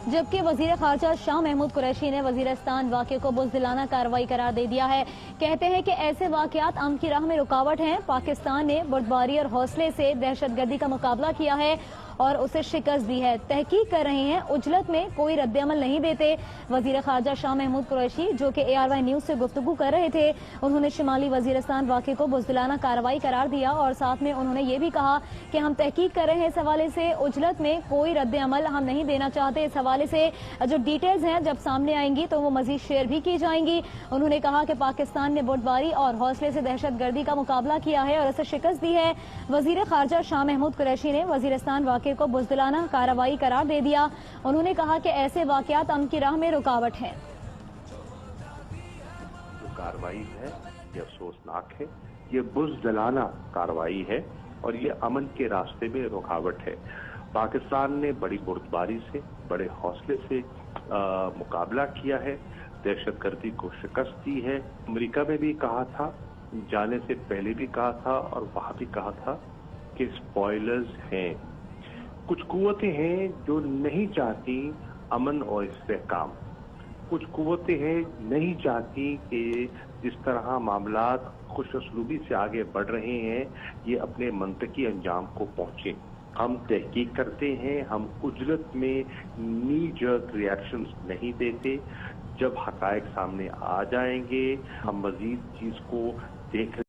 जबकि वजीर खारजा शाह महमूद कुरैशी ने वजीरिस्तान वाक़े को बुज़दिलाना कार्रवाई करार दे दिया है। कहते हैं कि ऐसे वाक़यात अमन की राह में रुकावट हैं। पाकिस्तान ने बुर्दबारी और हौसले से दहशतगर्दी का मुकाबला किया है और उसे शिकस्त दी है। तहकीक कर रहे हैं, उजलत में कोई रद्द-ए-अमल नहीं देते। वजीर खारजा शाह महमूद कुरैशी जो कि ARY न्यूज़ से गुफ्तगू कर रहे थे, उन्होंने शिमाली वजीरिस्तान वाक़े को बुज़दिलाना कार्रवाई करार दिया और साथ में उन्होंने ये भी कहा कि हम तहकीक कर रहे हैं इस हवाले से, उजलत में कोई रद्द-ए-अमल हम नहीं देना चाहते। इस हवाले से जो डिटेल्स हैं जब सामने आएंगी तो वो मजीद शेयर भी की जाएंगी। उन्होंने कहा कि पाकिस्तान ने बुर्दबारी और हौसले से दहशतगर्दी का मुकाबला किया है और उसे शिकस्त दी है। वजीर खारजा शाह महमूद कुरैशी ने वजीरिस्तान वाक़े को बुज़दिलाना कार्रवाई करार दे दिया। उन्होंने कहा कि ऐसे वाक़यात अमन की राह में रुकावट हैं। जो कार्रवाई है ये अफसोसनाक है, ये बुज़दिलाना कार्रवाई है और ये अमन के रास्ते में रुकावट है। पाकिस्तान ने बड़ी बुर्दबारी से, बड़े हौसले से मुकाबला किया है, दहशतगर्दी को शिकस्त दी है। अमेरिका में भी कहा था, जाने से पहले भी कहा था और वहां भी कहा था कि स्पॉयलर्स हैं। कुछ कुव्वतें हैं जो नहीं चाहती अमन और इस्तेहकाम, कुछ कुव्वतें हैं नहीं चाहती कि जिस तरह मामलात खुश उसलूबी से आगे बढ़ रहे हैं ये अपने मंतकी अंजाम को पहुंचे। हम तहकीक करते हैं, हम उजलत में नी जर्क रिएक्शंस नहीं देते। जब हकायक सामने आ जाएंगे हम मजीद चीज को देख